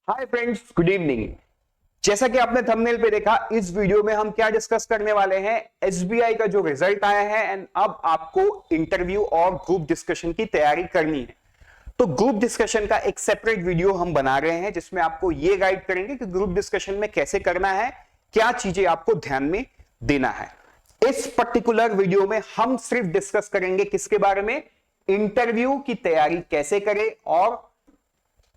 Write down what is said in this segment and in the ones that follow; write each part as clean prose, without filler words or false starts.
Hi friends, good evening. जैसा कि आपने थंबनेल पे देखा, इस वीडियो में हम क्या डिस्कस करने वाले हैं, एसबीआई का जो रिजल्ट आया है एंड अब आपको इंटरव्यू और ग्रुप डिस्कशन की तैयारी करनी है। तो ग्रुप डिस्कशन का एक सेपरेट वीडियो हम बना रहे हैं जिसमें आपको ये गाइड करेंगे कि ग्रुप डिस्कशन में कैसे करना है, क्या चीजें आपको ध्यान में देना है। इस पर्टिकुलर वीडियो में हम सिर्फ डिस्कस करेंगे किसके बारे में, इंटरव्यू की तैयारी कैसे करें और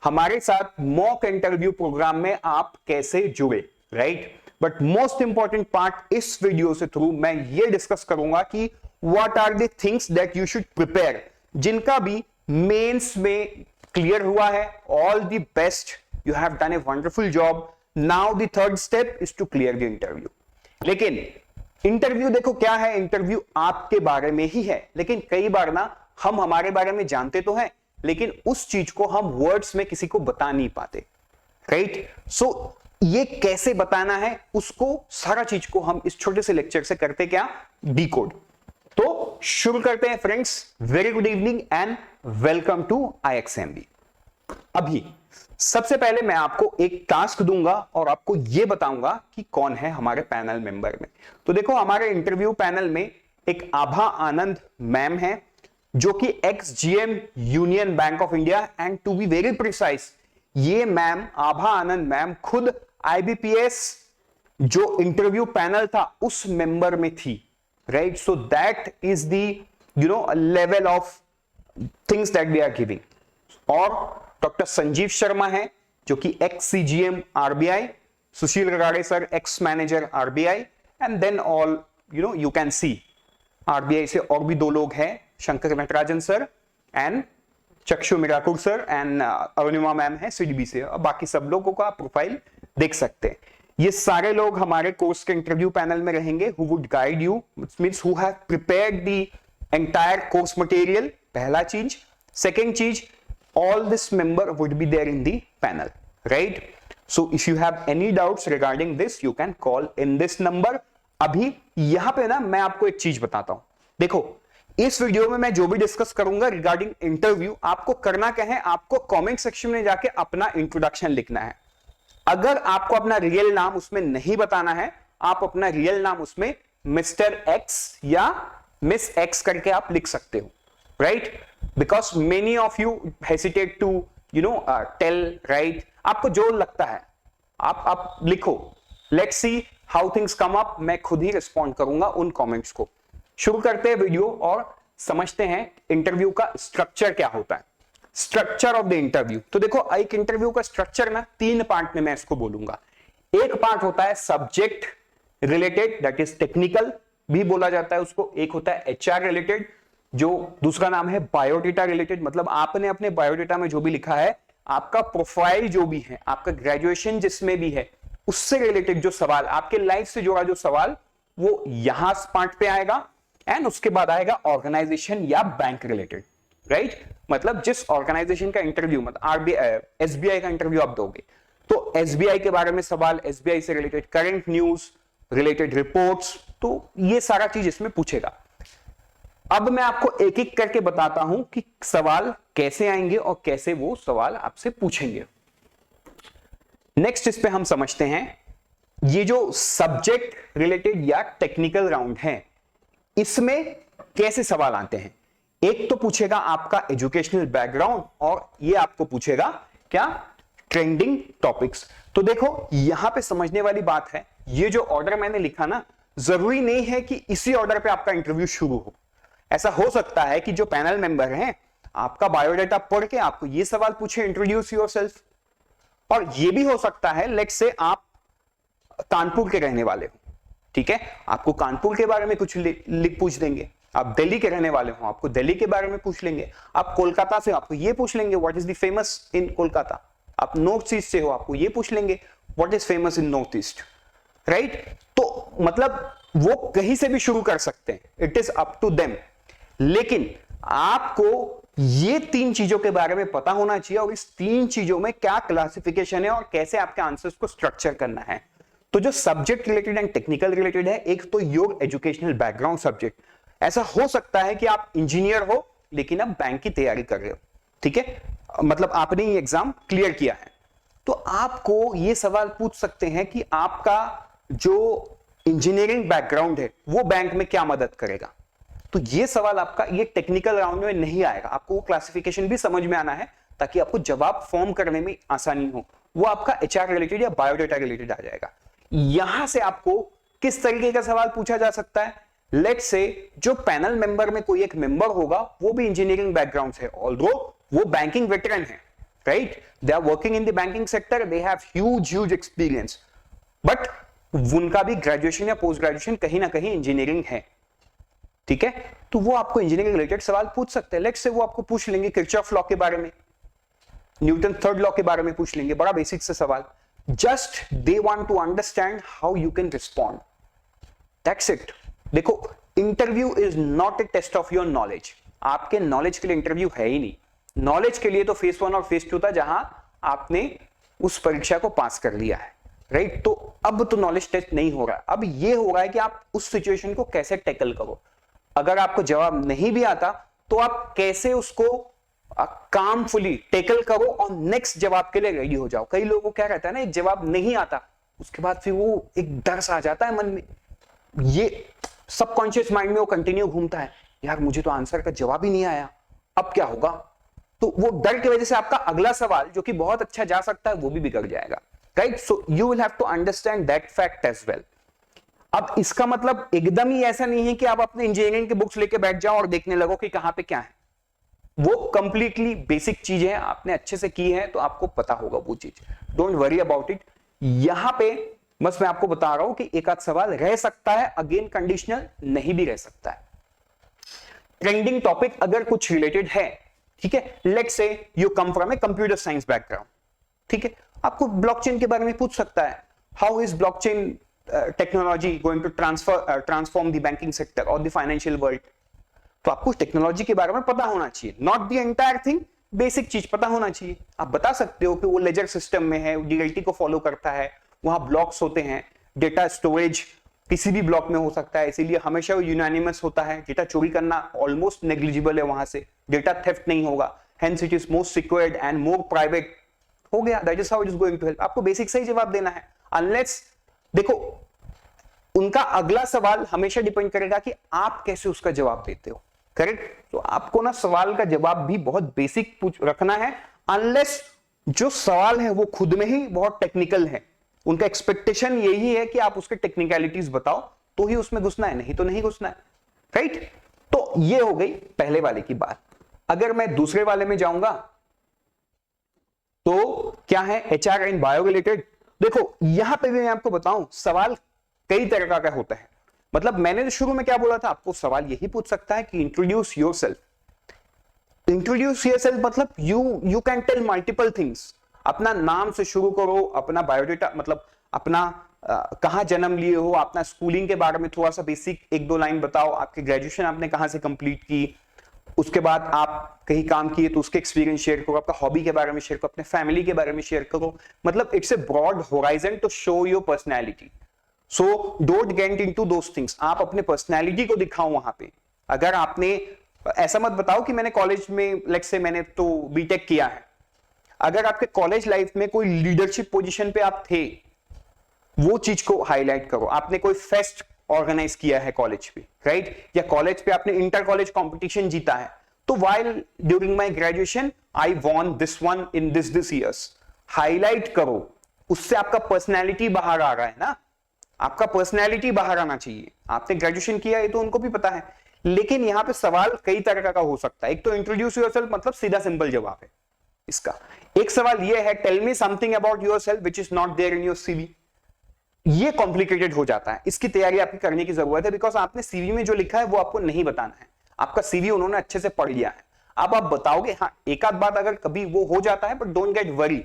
हमारे साथ मॉक इंटरव्यू प्रोग्राम में आप कैसे जुड़े, right. But most important part इस वीडियो से थ्रू मैं ये डिस्कस करूंगा कि what are the things that you should prepare, जिनका भी मेंस में क्लियर हुआ है। All the best, you have done a wonderful job. Now the third step is to clear the interview. लेकिन इंटरव्यू देखो क्या है, इंटरव्यू आपके बारे में ही है, लेकिन कई बार ना हम हमारे बारे में जानते तो हैं लेकिन उस चीज को हम वर्ड्स में किसी को बता नहीं पाते, राइट। सो ये कैसे बताना है, उसको सारा चीज को हम इस छोटे से लेक्चर से करते क्या, डिकोड। तो शुरू करते हैं friends. Very good evening and welcome to IXMB। अभी सबसे पहले मैं आपको एक टास्क दूंगा और आपको यह बताऊंगा कि कौन है हमारे पैनल मेंबर में। तो देखो, हमारे इंटरव्यू पैनल में एक आभा आनंद मैम है जो कि ex GM Union Bank of India and to be very precise, ये मैम आभा आनंद मैम खुद IBPS जो इंटरव्यू पैनल था उस मेंबर में थी, right. So that is the level of things that we are giving. और डॉक्टर संजीव शर्मा है जो कि ex CGM RBI, Sushil Gagade sir ex manager RBI, and then all you can see RBI से और भी दो लोग हैं, शंकर नटराजन सर एंड चक्षु मिराकुर सर एंड अरुणिमा मैम है CDB से। और बाकी सब लोगों का प्रोफाइल देख सकते हैं। ये सारे लोग हमारे कोर्स के इंटरव्यू पैनल में रहेंगे, who would guide you, means who have prepared the entire course material, पहला चीज। सेकेंड चीज, all this member would be there in the panel, right? So if you have any doubts regarding this, you can call in this number। अभी यहां पे ना मैं आपको एक चीज बताता हूं। देखो, इस वीडियो में मैं जो भी डिस्कस करूंगा रिगार्डिंग इंटरव्यू, आपको करना क्या है, आपको कमेंट सेक्शन में जाके अपना इंट्रोडक्शन लिखना है। अगर आपको अपना रियल नाम उसमें नहीं बताना है, आप अपना रियल नाम उसमें मिस्टर एक्स या मिस एक्स करके आप लिख सकते हो, right. Because many of you hesitate to tell, right. आपको जो लगता है आप लिखो। Let's see how things come up. मैं खुद ही रिस्पॉन्ड करूंगा उन कमेंट्स को। शुरू करते हैं वीडियो और समझते हैं इंटरव्यू का स्ट्रक्चर क्या होता है। Structure of the interview. तो देखो, एक इंटरव्यू का स्ट्रक्चर ना तीन पार्ट में मैं इसको बोलूंगा। एक पार्ट होता है subject related, that is technical भी बोला जाता है उसको। एक होता है HR रिलेटेड, जो दूसरा नाम है बायोडेटा रिलेटेड, मतलब आपने अपने बायोडेटा में जो भी लिखा है, आपका प्रोफाइल जो भी है, आपका ग्रेजुएशन जिसमें भी है, उससे रिलेटेड जो सवाल, आपके लाइफ से जुड़ा जो सवाल, वो यहां पार्ट पे आएगा। एंड उसके बाद आएगा ऑर्गेनाइजेशन या बैंक रिलेटेड, राइट। मतलब जिस ऑर्गेनाइजेशन का इंटरव्यू, मतलब SBI का इंटरव्यू आप दोगे तो SBI के बारे में सवाल, SBI से related current news, related reports, तो ये सारा चीज इसमें पूछेगा। अब मैं आपको एक एक करके बताता हूं कि सवाल कैसे आएंगे और कैसे वो सवाल आपसे पूछेंगे। नेक्स्ट इस पे हम समझते हैं ये जो सब्जेक्ट रिलेटेड या टेक्निकल राउंड है, इसमें कैसे सवाल आते हैं। एक तो पूछेगा आपका एजुकेशनल बैकग्राउंड और ये आपको पूछेगा क्या, ट्रेंडिंग टॉपिक्स। तो देखो, यहां पे समझने वाली बात है, ये जो ऑर्डर मैंने लिखा ना, जरूरी नहीं है कि इसी ऑर्डर पे आपका इंटरव्यू शुरू हो। ऐसा हो सकता है कि जो पैनल मेंबर हैं, आपका बायोडाटा पढ़ के आपको ये सवाल पूछे, इंट्रोड्यूस योरसेल्फ। और ये भी हो सकता है, लेट्स से आप कानपुर के रहने वाले हो, ठीक है, आपको कानपुर के बारे में कुछ लिख पूछ देंगे। आप दिल्ली के रहने वाले हो, आपको दिल्ली के बारे में पूछ लेंगे। आप कोलकाता से, आपको ये पूछ लेंगे what is the famous in Kolkata. आप नॉर्थ ईस्ट से हो, आपको ये पूछ लेंगे what is famous in north east, right. तो मतलब वो कहीं से भी शुरू कर सकते हैं, it is up to them. लेकिन आपको ये तीन चीजों के बारे में पता होना चाहिए और इस तीन चीजों में क्या क्लासिफिकेशन है और कैसे आपके आंसर्स को स्ट्रक्चर करना है। तो जो subject related and technical related है, एक तो योर एजुकेशनल बैकग्राउंड सब्जेक्ट। ऐसा हो सकता है कि आप इंजीनियर हो लेकिन आप बैंक की तैयारी कर रहे हो, ठीक है, मतलब आपने ये एग्जाम क्लियर किया है। तो आपको ये सवाल पूछ सकते हैं कि आपका जो इंजीनियरिंग बैकग्राउंड है वो बैंक में क्या मदद करेगा। तो ये सवाल आपका ये टेक्निकल राउंड में नहीं आएगा, आपको वो क्लासिफिकेशन भी समझ में आना है ताकि आपको जवाब फॉर्म करने में आसानी हो। वो आपका एचआर रिलेटेड या बायोडेटा रिलेटेड आ जाएगा। यहां से आपको किस तरीके का सवाल पूछा जा सकता है, लेट्स से जो पैनल मेंबर में कोई एक मेंबर होगा वो भी इंजीनियरिंग बैकग्राउंड से, ऑल्दो वो बैंकिंग वेटरन है, right, they are working in the banking sector, they have huge experience, but उनका भी ग्रेजुएशन या पोस्ट ग्रेजुएशन कहीं ना कहीं इंजीनियरिंग है, ठीक है। तो वो आपको इंजीनियरिंग रिलेटेड सवाल पूछ सकते हैं। लेट्स से वो आपको पूछ लेंगे किरचॉफ लॉ के बारे में, न्यूटन थर्ड लॉ के बारे में पूछ लेंगे, बड़ा बेसिक से सवाल। Just they want to understand how you can respond, that's it. देखो, interview is not a test of your knowledge, आपके नॉलेज के लिए इंटरव्यू है ही नहीं। नॉलेज के लिए तो फेज 1 और फेज 2 था जहां आपने उस परीक्षा को पास कर लिया है, राइट। तो अब तो नॉलेज टेस्ट नहीं हो रहा, अब ये हो रहा है कि आप उस सिचुएशन को कैसे टैकल करो। अगर आपको जवाब नहीं भी आता तो आप कैसे उसको कामफुली टैकल करो और नेक्स्ट जवाब के लिए रेडी हो जाओ। कई लोगों को क्या रहता है ना, एक जवाब नहीं आता उसके बाद फिर वो एक डर सा आ जाता है मन में, ये सबकॉन्शियस माइंड में वो कंटिन्यू घूमता है, यार मुझे तो आंसर का जवाब ही नहीं आया, अब क्या होगा। तो वो डर की वजह से आपका अगला सवाल जो कि बहुत अच्छा जा सकता है वो भी बिगड़ जाएगा, right. So you will have to understand that fact as well. अब इसका मतलब एकदम ही ऐसा नहीं है कि आप अपने इंजीनियरिंग की बुक्स लेके बैठ जाओ और देखने लगो कि कहां पे क्या है। वो कंप्लीटली बेसिक चीज है, आपने अच्छे से की है तो आपको पता होगा वो चीज, डोंट वरी अबाउट इट। यहां पे बस मैं आपको बता रहा हूं कि एक आध सवाल रह सकता है, अगेन कंडीशनल नहीं भी रह सकता है। ट्रेंडिंग टॉपिक अगर कुछ रिलेटेड है, ठीक है, let's say you come from a computer science background, ठीक है, आपको ब्लॉकचेन के बारे में पूछ सकता है, how is blockchain technology going to transform the banking sector और द फाइनेंशियल वर्ल्ड। तो आपको टेक्नोलॉजी के बारे में पता होना चाहिए, not the entire thing, basic चीज पता होना चाहिए। आप बता सकते हो कि वो लेजर सिस्टम में है, डीएलटी को फॉलो करता है, वहां ब्लॉक्स होते हैं, डेटा स्टोरेज किसी भी ब्लॉक में हो सकता है, इसीलिए हमेशा वो यूनानिमस होता है, डेटा चोरी करना ऑलमोस्ट नेग्लिजिबल है, वहां से डेटा थेफ्ट नहीं होगा, hence it is most secured and more private, हो गया, that is how it is going to help. आपको बेसिक से ही जवाब देना है, अनलेस देखो उनका अगला सवाल हमेशा डिपेंड करेगा कि आप कैसे उसका जवाब देते हो, करेक्ट। तो आपको ना सवाल का जवाब भी बहुत बेसिक रखना है, अनलेस जो सवाल है वो खुद में ही बहुत टेक्निकल है, उनका एक्सपेक्टेशन यही है कि आप उसके टेक्निकलिटीज बताओ तो ही उसमें घुसना है, नहीं तो नहीं घुसना है, राइट। तो ये हो गई पहले वाले की बात। अगर मैं दूसरे वाले में जाऊंगा तो क्या है, एचआर एंड बायो रिलेटेड। देखो यहां पे भी मैं आपको बताऊं, सवाल कई तरह का होता है। मतलब मैंने तो शुरू में क्या बोला था, आपको सवाल यही पूछ सकता है कि इंट्रोड्यूस योरसेल्फ। इंट्रोड्यूस योरसेल्फ मतलब you can tell multiple things. अपना नाम से शुरू करो, अपना बायोडेटा मतलब अपना कहां जन्म लिए हो, अपना स्कूलिंग के बारे में थोड़ा सा बेसिक एक दो लाइन बताओ, आपकी ग्रेजुएशन आपने कहां से कंप्लीट की, उसके बाद आप कहीं काम किए तो उसके एक्सपीरियंस शेयर करो, आपका हॉबी के बारे में शेयर करो, अपने फैमिली के बारे में शेयर करो। मतलब it's a broad horizon to show your personality. So don't get into those things, आप अपने पर्सनैलिटी को दिखाओ वहां पे। अगर आपने ऐसा मत बताओ कि मैंने कॉलेज में, लेट्स से मैंने तो बीटेक किया है, अगर आपके कॉलेज लाइफ में कोई लीडरशिप पोजीशन पे आप थे, वो चीज को हाईलाइट करो। आपने कोई फेस्ट ऑर्गेनाइज किया है कॉलेज पे, राइट, या कॉलेज पे आपने इंटर कॉलेज कंपटीशन जीता है, तो while during my graduation I von this one in this years, highlight करो। उससे आपका पर्सनैलिटी बाहर आ रहा है ना, आपका पर्सनैलिटी बाहर आना चाहिए। आपने ग्रेजुएशन किया है तो उनको भी पता है, लेकिन यहां पे सवाल कई तरह का हो सकता है। एक तो इंट्रोड्यूस योरसेल्फ मतलब सीधा सिंपल जवाब है इसका। एक सवाल ये है, tell me something about yourself which is not there in your CV. ये कॉम्प्लिकेटेड हो जाता है, इसकी तैयारी आपकी करने की जरूरत है, बिकॉज आपने सीवी में जो लिखा है वो आपको नहीं बताना है। आपका सीवी उन्होंने अच्छे से पढ़ लिया है, अब आप बताओगे। हाँ, एक आध बात अगर कभी वो हो जाता है, बट डोंट गेट वरी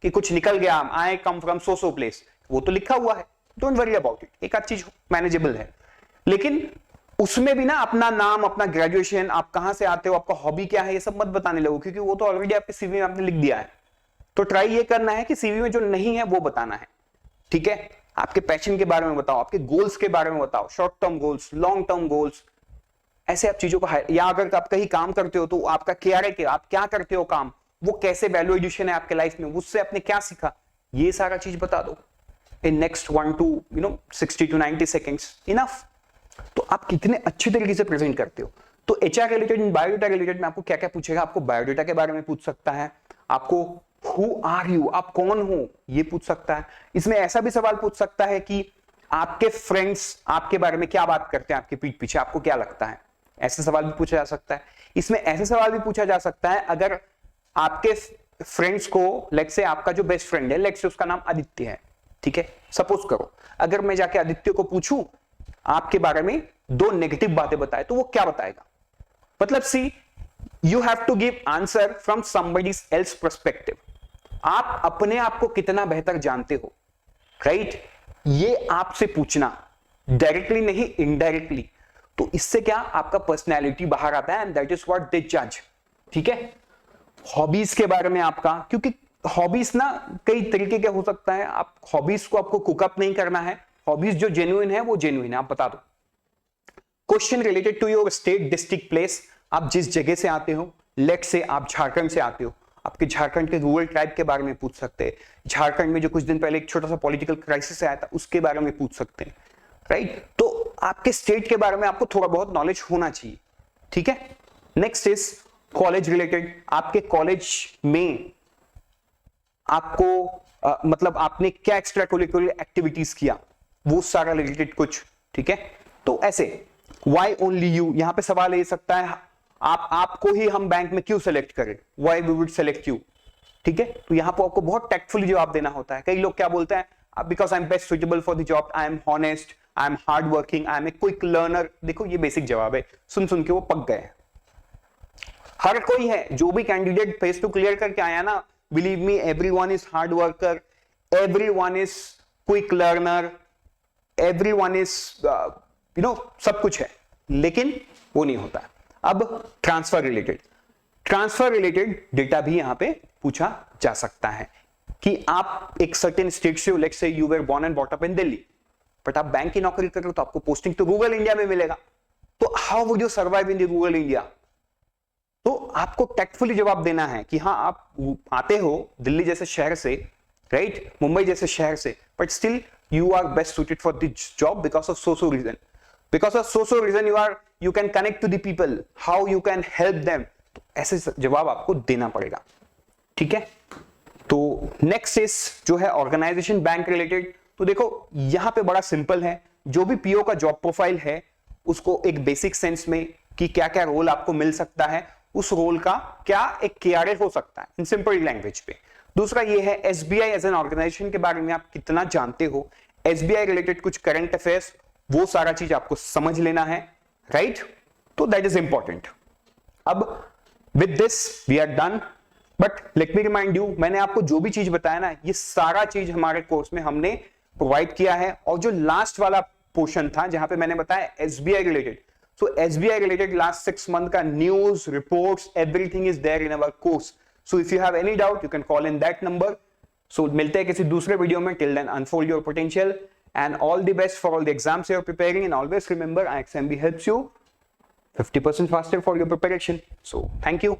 कि कुछ निकल गया, आई कम फ्रॉम सो प्लेस, वो तो लिखा हुआ है, डोंट वरी अबाउट इट, एक आध चीज मैनेजेबल है। लेकिन उसमें भी ना अपना नाम, अपना ग्रेजुएशन, आप कहां से आते हो, आपका हॉबी क्या है, ये सब मत बताने लगो, क्योंकि वो तो ऑलरेडी आपके सीवी में आपने लिख दिया है। तो ट्राई ये करना है कि सीवी में जो नहीं है वो बताना है, ठीक है। आपके पैशन के बारे में बताओ, आपके गोल्स के बारे में बताओ, short term goals, long term goals, ऐसे आप चीजों को, या अगर आप कहीं काम करते हो तो आपका क्या है कि आप क्या करते हो काम, वो कैसे वैल्यू एडिशन है आपके लाइफ में, उससे आपने क्या सीखा, ये सारा चीज बता दो in next 1 to 60 to 90 seconds, enough. तो आप कितने अच्छे तरीके से प्रेजेंट करते हो। तो एचआर रिलेटेड, बायोडेटा रिलेटेड में आपको क्या क्या पूछेगा, आपको बायोडेटा के बारे में पूछ सकता है, आपको हु आर यू, आप कौन हो, ये पूछ सकता है। इसमें ऐसा भी सवाल पूछ सकता है कि आपके फ्रेंड्स आपके बारे में क्या बात करते हैं आपके पीठ पीछे, आपको क्या लगता है, ऐसे सवाल भी पूछा जा सकता है। इसमें ऐसे सवाल भी पूछा जा सकता है अगर आपके फ्रेंड्स को, लेट्स से आपका जो बेस्ट फ्रेंड है, लेट्स से उसका नाम आदित्य है, ठीक है, सपोज करो, अगर मैं जाके आदित्य को पूछूं आपके बारे में 2 नेगेटिव बातें बताए, तो वो क्या बताएगा। मतलब see, you have to give answer from somebody else perspective. आप अपने आप को कितना बेहतर जानते हो, राइट, ये आपसे पूछना, डायरेक्टली नहीं, इनडायरेक्टली। तो इससे क्या, आपका पर्सनैलिटी बाहर आता है, and that is what they जज, ठीक है। हॉबीज के बारे में आपका, क्योंकि हॉबीज ना कई तरीके के हो सकता है, आप हॉबीज को आपको कुकअप नहीं करना है, हॉबीज जो जेन्युइन है वो जेन्युइन है, आप बता दो। Question related to your state, district, place, आप जिस जगह से आते हो, लेट से आप झारखंड से आते हो, आपके झारखंड के रूरल ट्राइब के बारे में पूछ सकते हैं, झारखंड में जो कुछ दिन पहले एक छोटा सा पॉलिटिकल क्राइसिस आया था उसके बारे में पूछ सकते हैं, राइट। तो आपके स्टेट के बारे में आपको थोड़ा बहुत नॉलेज होना चाहिए, ठीक है। नेक्स्ट इज कॉलेज रिलेटेड, आपके कॉलेज में आपको मतलब आपने क्या एक्स्ट्रा करिकुलर एक्टिविटीज किया, वो सारा रिलेटेड कुछ, ठीक है। तो ऐसे व्हाई ओनली यू, यहां पे सवाल ले सकता है, आपको ही हम बैंक में क्यों सेलेक्ट करें, why we would select you, ठीक है। तो यहां पर आपको बहुत टैक्टफुली जवाब देना होता है। कई लोग क्या बोलते हैं, because I am best suitable for the job, I am honest, I am hard working, I am a quick learner. देखो ये बेसिक जवाब है, सुन सुन के वो पक गए। हर कोई है, जो भी कैंडिडेट फेस टू क्लियर करके आया ना, believe me, everyone is hard worker, everyone is quick learner, everyone is सब कुछ है, लेकिन वो नहीं होता। अब ट्रांसफर रिलेटेड डेटा भी यहां पे पूछा जा सकता है कि आप एक सर्टेन स्टेट से हो, let's say you were born and brought up in Delhi, but आप बैंक की नौकरी कर रहे हो तो आपको पोस्टिंग तो रूरल इंडिया में मिलेगा, तो how would you survive in the rural India. तो आपको टैक्टफुली जवाब देना है कि हाँ, आप आते हो दिल्ली जैसे शहर से, राइट, मुंबई जैसे शहर से, but still you are best suited for this job because of so reason, because of so reason you can connect to the people, how you can help them। तो ऐसे जवाब आपको देना पड़ेगा, ठीक है। तो नेक्स्ट इज जो है ऑर्गेनाइजेशन बैंक रिलेटेड। तो देखो यहां पे बड़ा सिंपल है, जो भी पीओ का जॉब प्रोफाइल है उसको एक बेसिक सेंस में कि क्या क्या रोल आपको मिल सकता है, उस रोल का क्या एक केआरए हो सकता है इन सिंपल लैंग्वेज पे। दूसरा ये है एसबीआई एज एन ऑर्गेनाइजेशन के बारे में आप कितना जानते हो, एसबीआई रिलेटेड कुछ करंट अफेयर्स, वो सारा चीज आपको समझ लेना है, राइट। तो दैट इज इंपॉर्टेंट। अब with this we are done, but let me remind you, मैंने आपको जो भी चीज बताया ना, ये सारा चीज हमारे कोर्स में हमने प्रोवाइड किया है। और जो लास्ट वाला पोर्शन था जहां पे मैंने बताया SBI related, so SBI related last 6 month का news, reports, everything is there in our course. So if you have any doubt, you can call in that number. So मिलते हैं किसी दूसरे वीडियो में। Till then, unfold your potential and all the best for all the exams you are preparing. And always remember, IXMB helps you 50% faster for your preparation. So thank you.